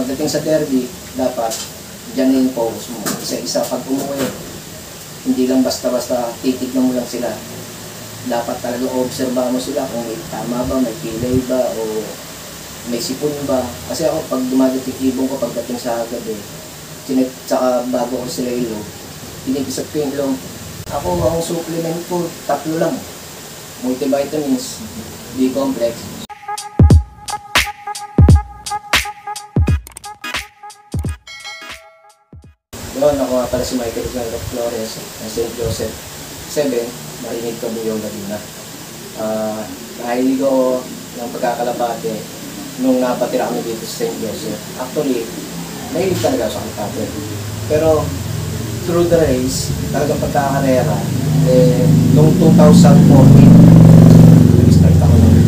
pagdating sa derby, dapat dyan na yung focus mo. Isa-isa pag umuwi, hindi lang basta-basta titignan mo lang sila. Dapat talaga obserbahan mo sila kung may tama ba, may kilay ba, o may sipon ba. Kasi ako, pag dumadating ibon ko pagdating sa gabi, tsaka bago ko sila ilog, pinipisap ko yung ilong. Ako, ang supplement ko, 3 lang. Multivitamins, B-complex. Doon, ako nga pala si Michael Flores ng St. Joseph 7, marinig ko yung Laguna. Nahilig ko ng pagkakalapate nung napatira kami dito sa St. Joseph. Actually, nahilig talaga sa kalapate. Pero, through the race, talagang pagkakarera, noong 2014, nag-start ako ng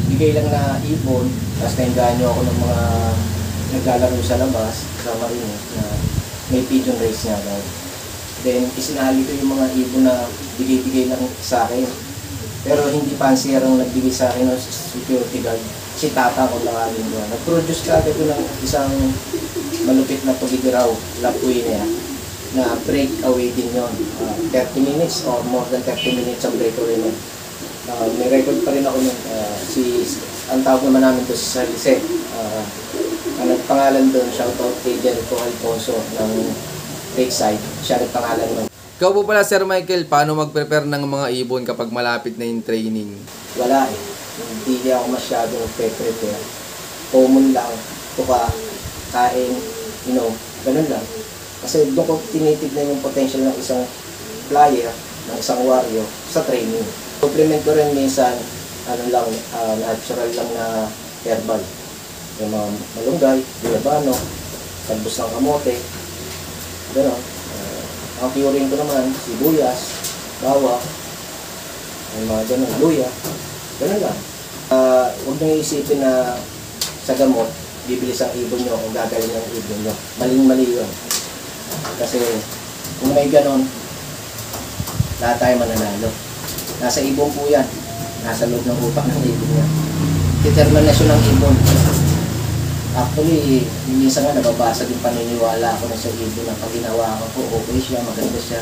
bigay lang na ibon, tapos nainganyo ako ng mga naglalaro sa labas, sa Marino, na may pigeon race nga daw. Then, isinali ko yung mga ibon na bigay-bigay lang sa akin. Pero hindi pansier ang nagbigay sa akin ng security guard. Si tata ko lang amin doon. Nag-produce ka agad ko ng isang malupit na tugigiraw, lapuin na breakaway din yun. 30 minutes or more than 30 minutes ang breakaway nun. May record pa rin ako nun. Ang tawag naman namin to si Salise. Ang nagpangalan doon, shoutout kay Jericho Alfonso ng Lakeside. Siya nagpangalan nun. Ikaw po pala, Sir Michael, paano mag-prepare ng mga ibon kapag malapit na yung training? Wala eh. Hindi ako masyadong prepare. Common lang, tuka, kain, ganun lang. Kasi doon ko tinitignan yung potential ng isang player, ng isang warrior sa training. Supplement ko rin minsan, natural lang na herbal. Yung mga malunggay, bilabano, talbos ng kamote, gano'n. Ang curing ko naman, sibuyas, bawang, mga gano'n, luya, gano'n lang. Huwag nyo isipin na sa gamot, bibilis ang ibon nyo o gagaling ang ibon nyo. Maling-mali yun. Kasi kung may gano'n, lahat tayo mananalo. Nasa ibon po yan. Nasa loob ng utak ng ibon niya. Determinasyon ng ibon. Actually, minsan nga nababasa din paniniwala ako na sa ibon na pag ginawa ko, okay siya, maganda siya.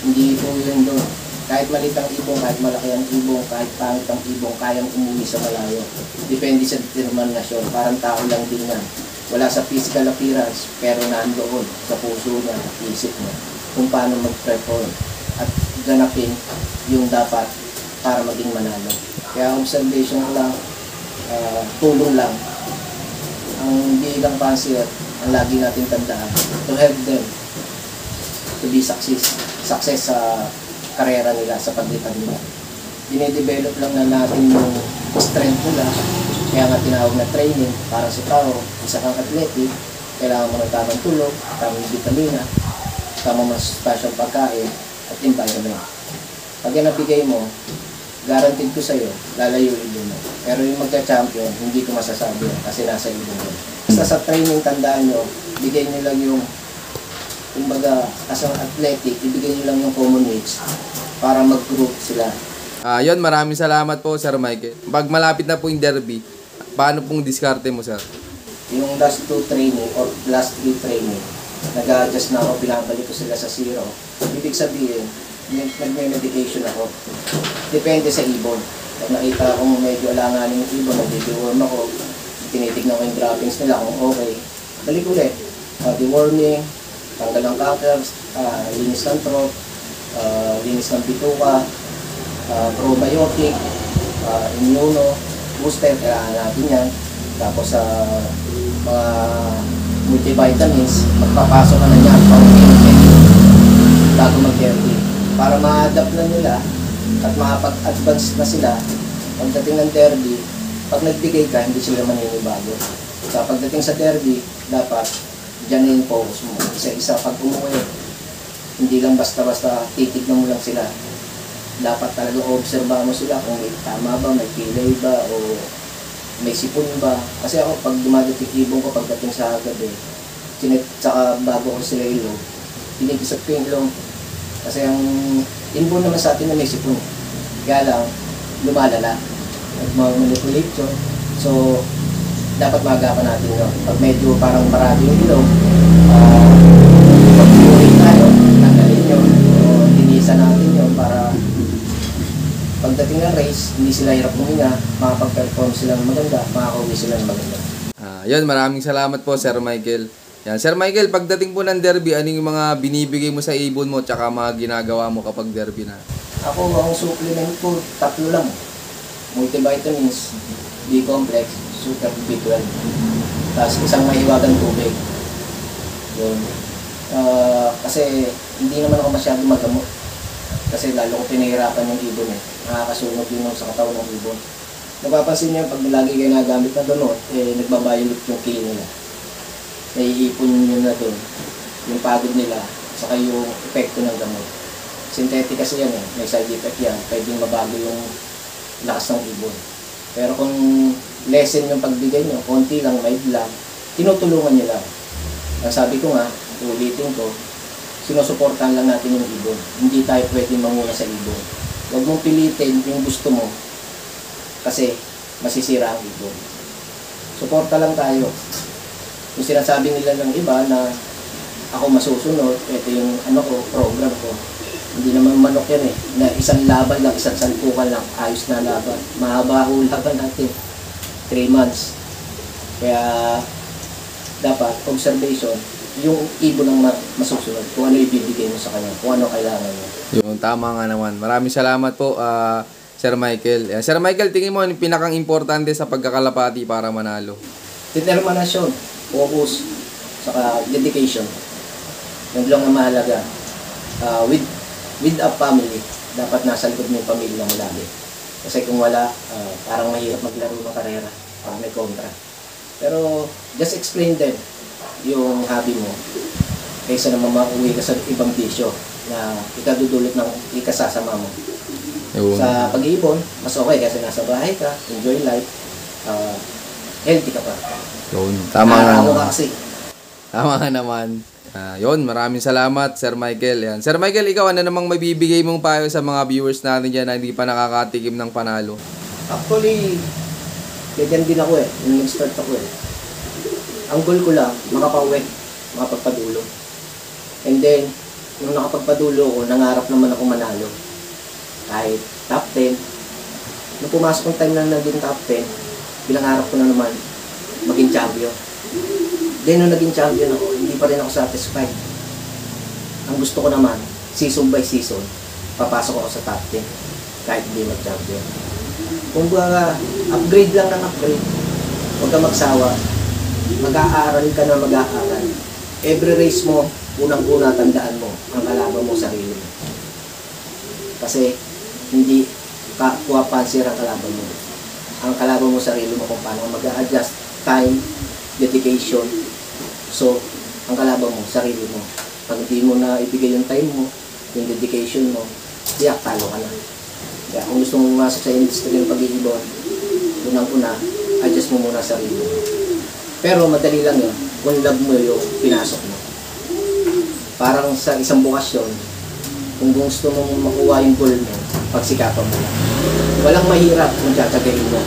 Hindi po yun doon. Kahit maliit ang ibon, kahit malaki ang ibon, kahit pangit ang ibon, kayang umuwi sa malayo. Depende sa determinasyon. Parang tao lang din yan. Wala sa physical appearance, pero nandoon sa puso niya, isip niya, kung paano mag-perform at ganapin yung dapat para maging manalo. Kaya observation lang, tulong lang. Ang bilang pansier, ang lagi natin tandaan, to help them to be success sa karera nila, sa paglitan nila. Dine-develop lang na natin yung strength nila, kaya nga tinawag na training para sa tao, isa kang athletic, kailangan mo ng tamang tulog, tamang vitamina, tamang mas special pagkain, at environment. Pag yan nabigay mo, guaranteed ko sa'yo, lalayo ibon mo. Pero yung magka-champion, hindi ko masasabi yan kasi nasa ibon mo. Basta sa training, tandaan nyo, bigay nyo lang yung, kumbaga, as an athletic, ibigay nyo lang yung common needs para mag-group sila. Yun, maraming salamat po, Sir Michael. Pag malapit na po yung derby, paano pong diskarte mo, Sir? Yung last 2 training or last 3 training, nag-adjust na ako, pinabalik ko sila sa 0. Ibig sabihin, nag-medication ako. Depende sa ibon. Pag nakita akong medyo alanganin yung ibon, nag-deworm ako, tinitignan ko yung droppings nila kung okay. Balik ulit. Deworming, tanggal ng cutters, linis ng throat, linis ng bituka, probiotic, immuno, booster, kailangan natin yan. Tapos sa mga multivitamins, magpapasok ka na niya bago mag-derby. Para ma-adapt na nila at makapag-advance na sila pagdating ng derby, pag nagbigay ka, hindi sila maninibago. So pagdating sa derby, dapat dyan na yung focus mo. Isa-isa pag umuwi, hindi lang basta-basta titignan mo lang sila. Dapat talaga obserbahan mo sila kung may tama ba, may kilay ba, o may sipon ba. Kasi ako, pag dumadating ibon ko pagdating sa gabi, tsaka bago ko sila ilog, pinipisap ko yung ilong. Kasi ang inborn naman sa atin na may sipon. Kaya lang, lumalala. Nagmamanipulate yun. So, dapat maagapan natin yun. Pag medyo parang marami yung ilong, pag-uwi tayo, tanggalin yun, o linisan natin yun para pagdating ng race, hindi sila hirap huminga, makapag-perform sila ng maganda, makakauwi sila ng maganda. Yun, maraming salamat po, Sir Michael. Yan, Sir Michael, pagdating po ng derby, ano yung mga binibigay mo sa ibon mo tsaka mga ginagawa mo kapag derby na? Ako, ang supplement ko, 3 lang. Multivitamins, B-complex, super B12. Tapos isang mahiwagang tubig. Yun. Kasi hindi naman ako masyadong magamot. Kasi lalo ko pinahirapan yung ibon eh. Nakakasunog din sa katawan ng ibon. Napapansin niyo, pag lagi kayo nagamit ng gamot, nagbabayolot yung kill nila. Naiipon nyo na doon, yung pagod nila, saka yung epekto ng gamot. Synthetic kasi yan eh, may side effect yan, pwedeng mabago yung lakas ng ibon. Pero kung lessen yung pagbigay nyo, konti lang, mild lang, tinutulungan nyo lang. Ang sabi ko nga, ulitin ko, sinusuportahan lang natin yung ibon. Hindi tayo pwedeng manguna sa ibon. Huwag mong pilitin yung gusto mo, kasi masisira ang ibon. Suporta lang tayo. Yung sinasabi nila ng iba na ako masusunod, ito yung program ko. Hindi naman manok yan eh, na isang laban lang, isang salpukan lang, ayos na laban. Mahaba ho laban natin, 3 months. Kaya dapat observation, yung ibon ang masusunod, kung ano ibibigay mo sa kanya, kung ano kailangan mo. Yung tama nga naman. Maraming salamat po, Sir Michael. Sir Michael, tingin mo yung pinakang importante sa pagkakalapati para manalo? Determinasyon, focus, saka dedication. Yung lang ang mahalaga. With a family, dapat nasa likod mo yung pamilya mo lagi. Kasi kung wala, parang mahirap maglaro ng karera pag may kontra. Pero just explain them yung hobby mo kaysa naman mauwi ka sa ibang bisyo na ikadudulot ng ikasasama mo. Sa pag-iibon, mas okay kasi nasa bahay ka, enjoy life, healthy ka pa. Yun, tama nga naman. Kasi. Tama nga naman. Yun, maraming salamat, Sir Michael. Yan. Sir Michael, ikaw, ano namang mabibigay mong payo sa mga viewers natin dyan na hindi pa nakakatikim ng panalo? Actually, ganyan din ako eh. Yung nag-start ako eh. Ang goal ko lang, makapauwi, makapagpadulo. And then, nung nakapagpadulo ko, nangarap naman ako manalo. Kahit top 10. Nung pumasok ng time na naging top 10, pinangarap ko na naman maging champion. Then nung naging champion ako, hindi pa rin ako satisfied. Ang gusto ko naman, season by season, papasok ako sa top 10 kahit hindi mag-champion. Kung upgrade lang ng upgrade, huwag ka magsawa, mag-aaral ka na mag-aaral. Every race mo, unang-una tandaan mo, ang kalaban mo sarili mo. Kasi hindi kuha pansir ang kalaban mo. Ang kalaban mo sarili mo kung paano mag-a-adjust time, dedication. So, ang kalaban mo, sarili mo. Pag hindi mo na ibigay yung time mo, yung dedication mo, tiyak talo ka na. Kaya kung gusto mong masok sa industry ng pag-iibon, unang-una, adjust mo muna sarili mo. Pero madali lang yun, kung love mo yung pinasok mo. Parang sa isang bukasyon, kung gusto mo makuha yung goal mo, pagsikapan mo lang. Walang mahirap kung tsatsagayin mo.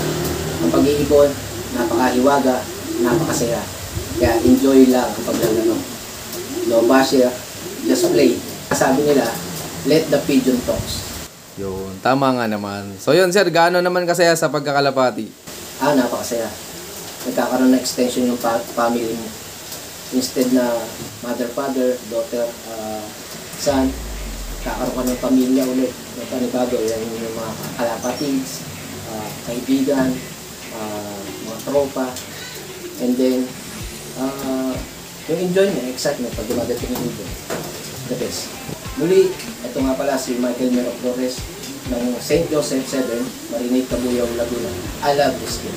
Ang pag-iibon, napakahiwaga, napakasaya. Kaya enjoy lang ang paglalaro. No basher, just play. Sabi nila, let the pigeon talks. Yun, tama nga naman. So yun, sir, gaano naman kasaya sa pagkakalapati? Napakasaya. Nagkakaroon ng extension yung family mo. Instead na mother, father, daughter, son, kakaroon ka ng pamilya ulit. Ng panibago, yan yung mga kalapatids, kaibigan, mga tropa. And then, yung enjoyment, excitement pag dumadating yung ibon. The best. Muli, ito nga pala si Michael Mero Flores ng St. Joseph 7, Marinate, Cabuyao, Laguna. I love this game.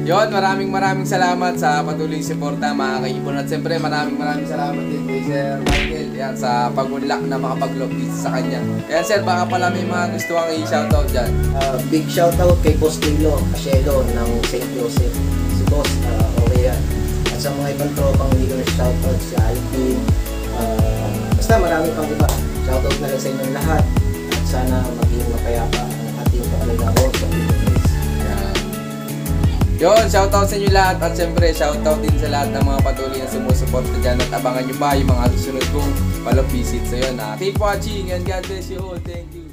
Yon, maraming salamat sa patuloy suporta mga kaibon. At siyempre maraming salamat din kay Sir Michael yan, sa pag-unlock na makapag-log dito sa kanya. Kaya sir, baka pala may mga gusto kang i-shoutout dyan. Big shoutout kay Boss Tilo Asielo ng St. Joseph. Si Boss, okay yan. At sa mga ibang tropang leader, shoutout si Alvin. Basta marami pang iba. Shoutout na lang sa inyong lahat. At sana maging mapayapa ang ating paglalaro sa Pilipinas. Yun, shoutout sa inyo lahat at syempre shoutout din sa lahat ng mga patuloy na sumusuporta dyan at abangan nyo ba yung mga susunod kong palop visit. So yun, keep watching and God bless you all. Thank you.